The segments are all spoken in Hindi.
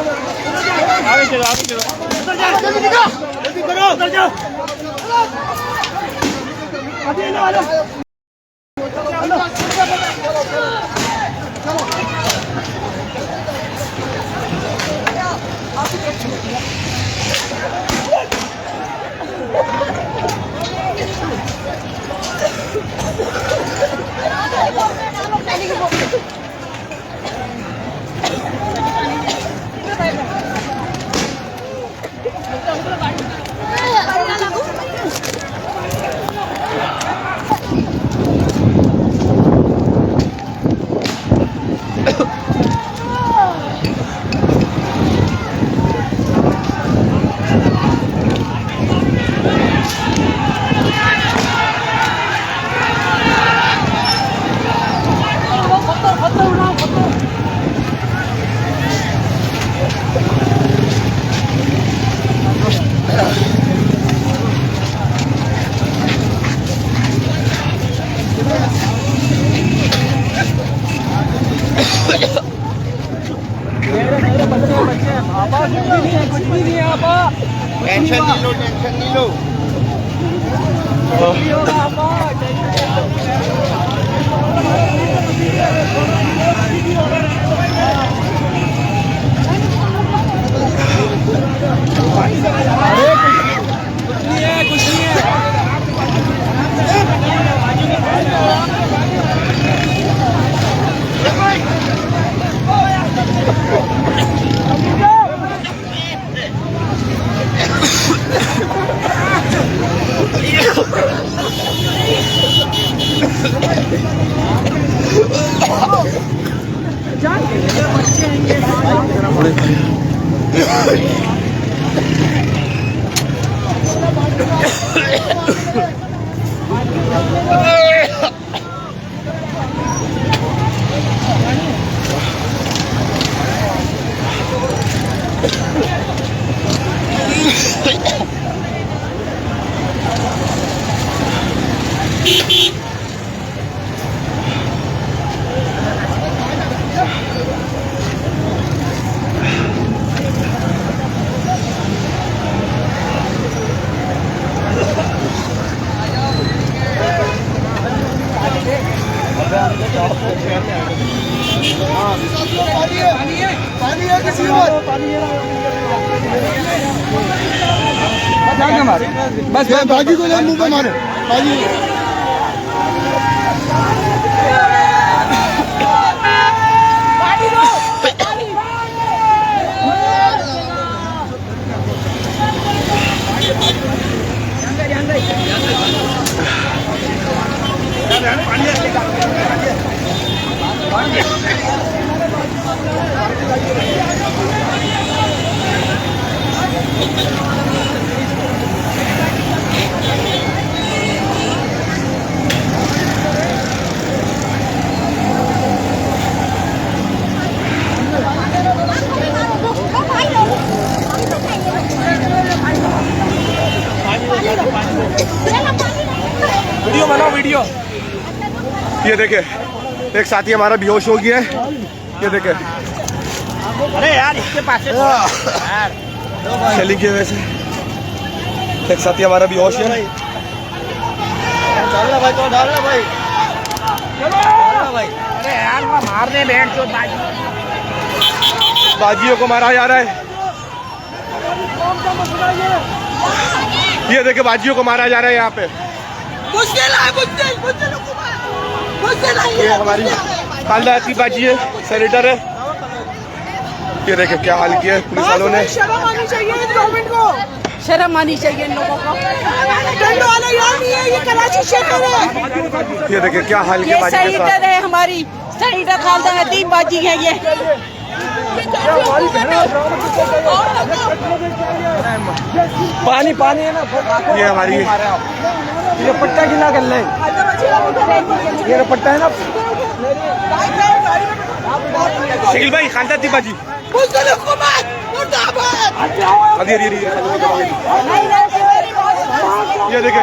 आगे चलो आगे चलो जल्दी निकालो जल्दी करो उधर जाओ आगे ना आ जाओ टेंशन नहीं लो कुछ नहीं है बस बाजी को मुंह पे मारे बाजी वीडियो बनाओ वीडियो। ये देखे एक साथी हमारा बेहोश हो गया है, ये देखे। अरे यार इसके पास शेलिंग की वजह से एक साथी हमारा बेहोश है। डालना भाई तो डालना भाई, भाई। अरे यार मैं मारने बैठ जो बाजियों को मारा जा रहा है। ये देखे बाजियों को मारा जा रहा है यहाँ पे। मुश्किल है, ये हमारी खालदा की बाजी है, सेनेटर है। ये देखे क्या हाल किया है पुलिस वालों ने। शर्म आनी चाहिए गवर्नमेंट को, शर्म आनी चाहिए इन लोगों को। दंड वाला यार नहीं है, ये कराची शहर है। ये देखे क्या हाल किया बाजी के साथ। सेनेटर है हमारी, सेनेटर खालदा है, 3 बाजी है ये। पानी पानी है ना, ये हमारी ये पट्टा गिला कर ले, ये पट्टा है ना। शकील भाई खालदा थी बाजी ये देखे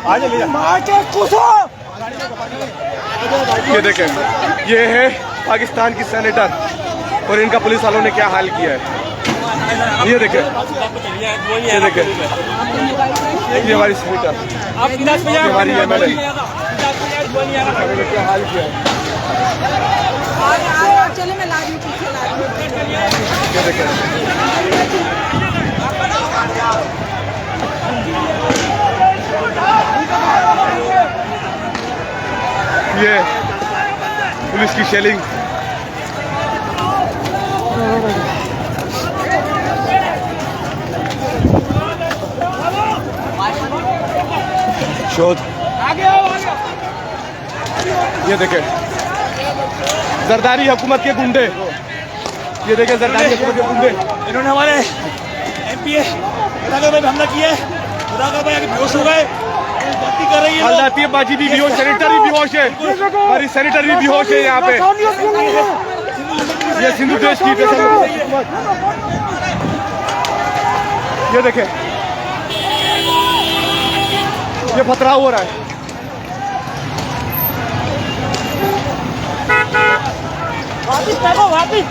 आ ये देखें, ये है पाकिस्तान की सेनेटर और इनका पुलिस वालों ने क्या हाल किया है। ये देखें, ये देखें, ये हमारी सेनेटर, ये हमारी MLA, क्या हाल किया है। चले मैं ला रही हूँ, पीछे ला रही हूँ। ये देखें, ये पुलिस की शेलिंग। शोध, ये देखें जरदारी हुकूमत के गुंडे, ये देखें जरदारी हुकूमत के गुंडे, इन्होंने हमारे MPA खुदा पे हमला किया है। खुदा का भाई आगे बेहोश हो गए, गलती कर रही है। हालात बाजी भी बेहोश, सेनेटर भी बेहोश है, हमारी सेनेटर भी बेहोश है यहाँ पे। ये सिंधु देश की ये देखें, ये पथराव हो रहा है। वापिस देखो, वापिस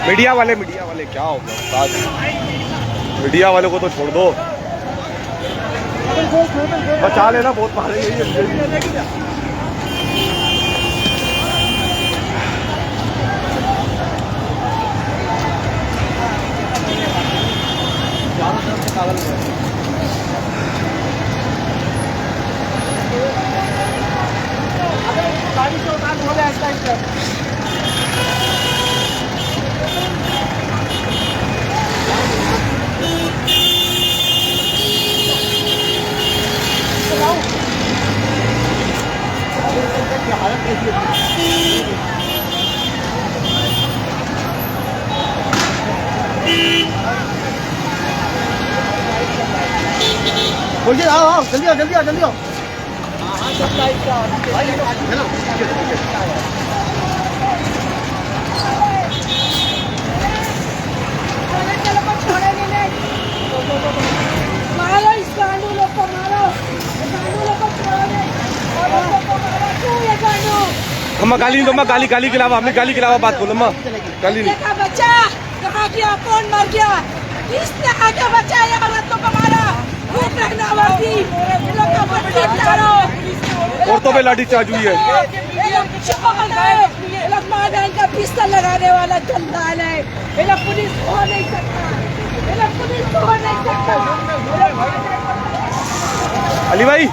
मीडिया वाले क्या हो गया? मीडिया वाले को तो छोड़ दो, बचा लेना, बहुत मारेंगे। बोलिए, आओ जल्दी आओ, जल्दी आओ, जल्दी आओ। मारो इस गांडू लोग को, मारो गांडू लोग को, छोड़ो ये गांडू। अम्मा गाली दो, अम्मा गाली के अलावा, हमने गाली के अलावा बात बोलो अम्मा, गाली नहीं। देखा बच्चा कहाँ गया, कौन मर गया, किसने आगे बचाया औरतों को मारा, भूख रहना वाली लोग का बच्चे मारो। औरतों पे लाठी चार्ज हुई है। ये लोग मारा, इनका पिस्तौल लगाने वाला जंजाल है। ये लोग पुलिस को नहीं सकता, ये लोग पुलिस को नहीं सकता। अली भाई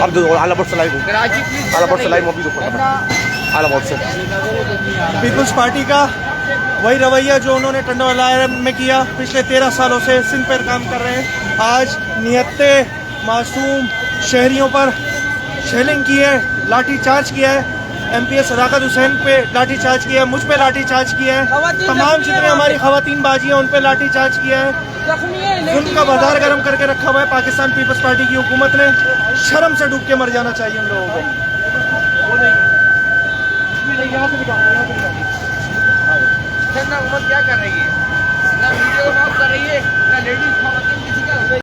अब दो आला बोर्ड चलाई, आला बोर्ड चलाई, मोबी दो आला बोर्ड से। पीपल्स पार्टी का वही रवैया जो उन्होंने टंडवाला में किया, पिछले 13 सालों से सिंध पर काम कर रहे हैं। आज निहत्ते मासूम शहरियों पर शेलिंग की है, लाठी चार्ज किया है। एमपीएस सदाकत हुसैन पे लाठीचार्ज किया है, मुझ पे लाठीचार्ज किया है, खवातीन तमाम जख्मी जितने हैं हमारी खवातीन बाजी हैं उन पे लाठीचार्ज किया है। जख्मी है जुल्म का बाजार गर्म करके रखा हुआ है पाकिस्तान पीपल्स पार्टी की हुकूमत ने। शर्म से डूब के मर जाना चाहिए उन लोगों को। हुकूमत क्या कर रही है, ना वीडियो ऑफ कर रही है, ना लेडीज खवातीन किसी का